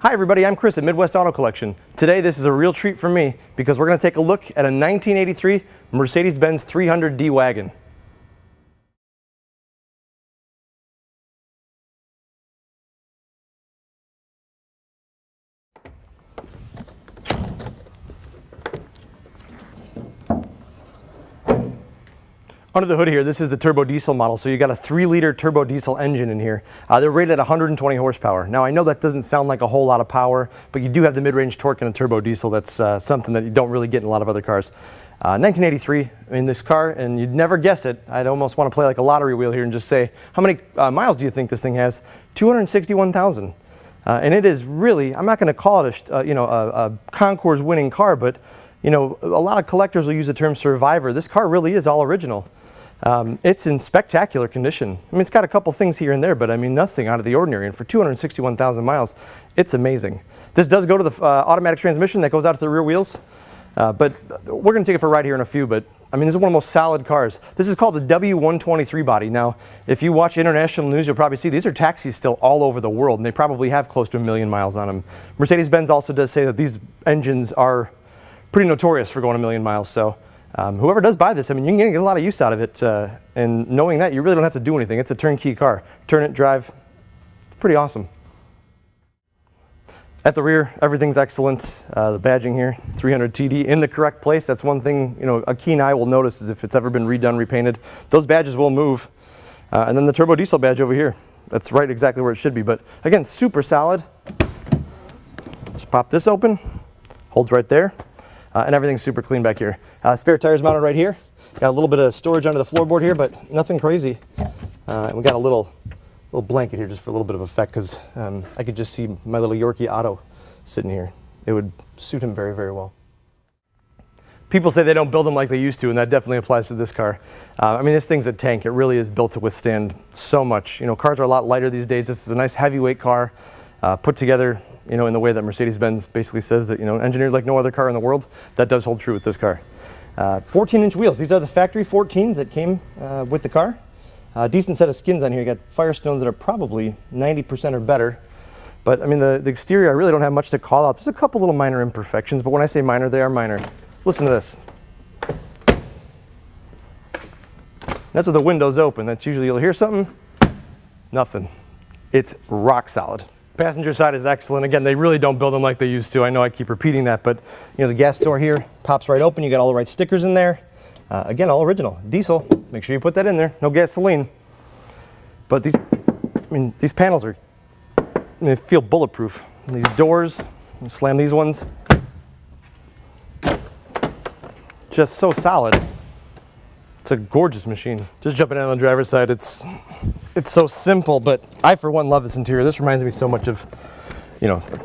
Hi everybody, I'm Chris at Midwest Auto Collection. Today this is a real treat for me because we're going to take a look at a 1983 Mercedes-Benz 300D Wagon. Under the hood here, this is the turbo diesel model, so you got a 3-liter turbo diesel engine in here. They're rated at 120 horsepower. Now I know that doesn't sound like a whole lot of power, but you do have the mid-range torque in a turbo diesel. That's something that you don't really get in a lot of other cars. 1983 in this car, and you'd never guess it. I'd almost want to play like a lottery wheel here and just say, how many miles do you think this thing has? 261,000. And it is really, I'm not going to call it a concours winning car, but a lot of collectors will use the term survivor. This car really is all original. It's in spectacular condition. I mean, it's got a couple things here and there, but I mean, nothing out of the ordinary. And for 261,000 miles, it's amazing. This does go to the automatic transmission that goes out to the rear wheels. But we're going to take it for a ride here in a few, but I mean, this is one of the most solid cars. This is called the W123 body. Now, if you watch international news, you'll probably see these are taxis still all over the world, and they probably have close to 1 million miles on them. Mercedes-Benz also does say that these engines are pretty notorious for going 1 million miles. So whoever does buy this, I mean, you can get a lot of use out of it. And knowing that, you really don't have to do anything. It's a turnkey car. Turn it, drive, pretty awesome. At the rear, everything's excellent. The badging here, 300 TD in the correct place. That's one thing, a keen eye will notice is if it's ever been redone, repainted. Those badges will move. And then the turbo diesel badge over here. That's right exactly where it should be. But again, super solid. Just pop this open, holds right there. And everything's super clean back here. Spare tires mounted right here. Got a little bit of storage under the floorboard here, but nothing crazy. And we got a little blanket here just for a little bit of effect because I could just see my little Yorkie Otto sitting here. It would suit him very, very well. People say they don't build them like they used to, and that definitely applies to this car. I mean, this thing's a tank. It really is built to withstand so much. Cars are a lot lighter these days. This is a nice heavyweight car put together in the way that Mercedes-Benz basically says that, engineered like no other car in the world. That does hold true with this car. 14-inch wheels. These are the factory 14s that came with the car. Decent set of skins on here. You got Firestones that are probably 90% or better. But I mean, the exterior, I really don't have much to call out. There's a couple little minor imperfections, but when I say minor, they are minor. Listen to this. That's with the windows open. That's usually, you'll hear something. Nothing. It's rock solid. Passenger side is excellent. Again, they really don't build them like they used to. I know I keep repeating that, but the gas door here pops right open. You got all the right stickers in there. Again, all original. Diesel. Make sure you put that in there. No gasoline. But these panels are, they feel bulletproof. And these doors, slam these ones. Just so solid. It's a gorgeous machine. Just jumping in on the driver's side, it's so simple, but I for one love this interior. This reminds me so much of,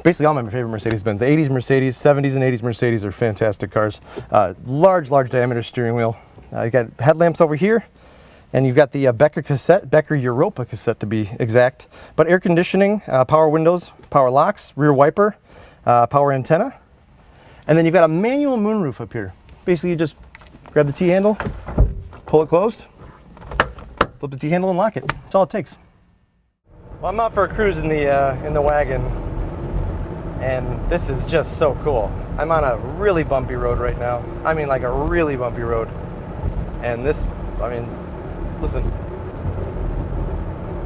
basically all my favorite Mercedes-Benz. The 80s Mercedes, 70s and 80s Mercedes are fantastic cars. Large diameter steering wheel. You got headlamps over here, and you've got the Becker Europa cassette to be exact. But air conditioning, power windows, power locks, rear wiper, power antenna. And then you've got a manual moonroof up here. Basically you just grab the T-handle, pull it closed, flip the T-handle and lock it. That's all it takes. Well, I'm out for a cruise in the wagon, and this is just so cool. I'm on a really bumpy road right now. I mean, like a really bumpy road. And this, I mean, listen.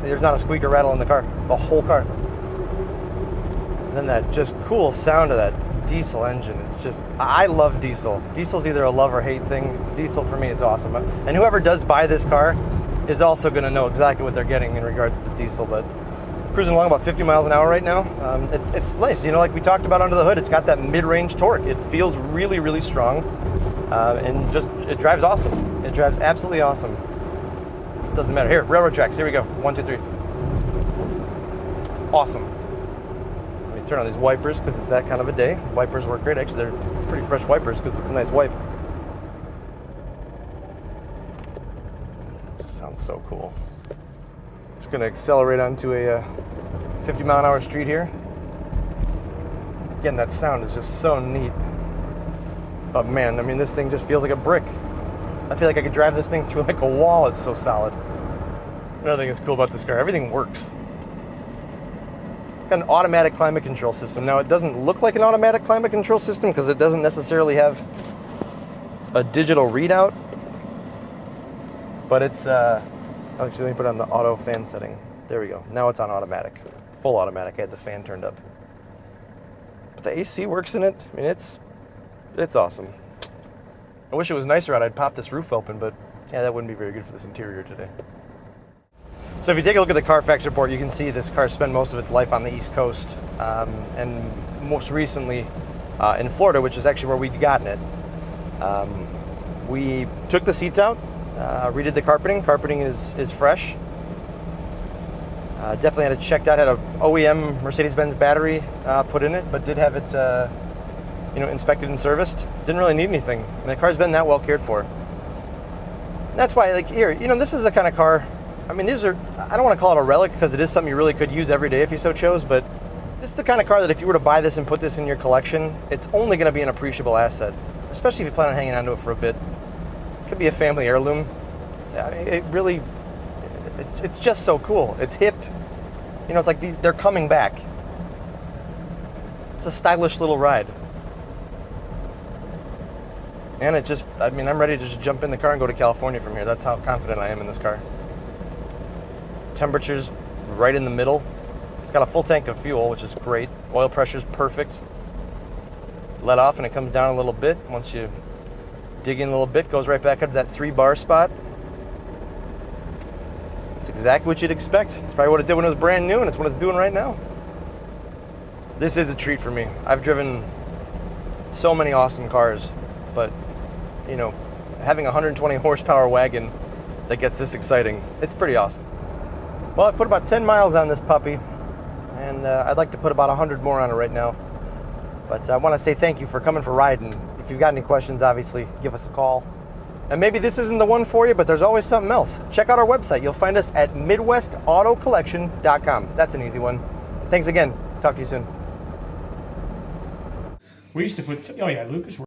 There's not a squeak or rattle in the car. The whole car. And then that just cool sound of that diesel engine. It's just, I love diesel. Diesel's either a love or hate thing. Diesel for me is awesome. And whoever does buy this car is also going to know exactly what they're getting in regards to the diesel. But cruising along about 50 miles an hour right now. It's nice. Like we talked about under the hood, it's got that mid-range torque. It feels really, really strong. And just, it drives awesome. It drives absolutely awesome. It doesn't matter. Here, railroad tracks. Here we go. 1, 2, 3. Awesome. Let me turn on these wipers because it's that kind of a day. Wipers work great. Actually, they're pretty fresh wipers because it's a nice wipe. Sounds so cool. Just going to accelerate onto a 50-mile-an-hour street here. Again, that sound is just so neat. But man, I mean, this thing just feels like a brick. I feel like I could drive this thing through like a wall. It's so solid. Another thing that's cool about this car, everything works. got an automatic climate control system. Now, it doesn't look like an automatic climate control system because it doesn't necessarily have a digital readout, but it's, actually, let me put it on the auto fan setting. There we go. Now it's on automatic, full automatic. I had the fan turned up. But the AC works in it. I mean, it's awesome. I wish it was nicer out. I'd pop this roof open, but yeah, that wouldn't be very good for this interior today. So if you take a look at the Carfax report, you can see this car spent most of its life on the East Coast, and most recently in Florida, which is actually where we'd gotten it. We took the seats out, redid the carpeting. Carpeting is fresh. Definitely had it checked out. Had a OEM Mercedes-Benz battery put in it, but did have it inspected and serviced. Didn't really need anything. I mean, the car's been that well cared for. And that's why, like, here, this is the kind of car. I mean, these are, I don't want to call it a relic because it is something you really could use every day if you so chose, but this is the kind of car that if you were to buy this and put this in your collection, it's only going to be an appreciable asset, especially if you plan on hanging onto it for a bit. It could be a family heirloom. I mean, it really, it's just so cool. It's hip. It's like they're coming back. It's a stylish little ride. And I'm ready to just jump in the car and go to California from here. That's how confident I am in this car. Temperature's right in the middle. It's got a full tank of fuel, which is great. Oil pressure's perfect. Let off and it comes down a little bit. Once you dig in a little bit, goes right back up to that 3-bar spot. It's exactly what you'd expect. It's probably what it did when it was brand new, and it's what it's doing right now. This is a treat for me. I've driven so many awesome cars, but having a 120 horsepower wagon that gets this exciting, it's pretty awesome. Well, I've put about 10 miles on this puppy, and I'd like to put about 100 more on it right now. But I want to say thank you for coming for riding. If you've got any questions, obviously, give us a call. And maybe this isn't the one for you, but there's always something else. Check out our website. You'll find us at MidwestAutoCollection.com. That's an easy one. Thanks again. Talk to you soon. We used to put, oh yeah, Lucas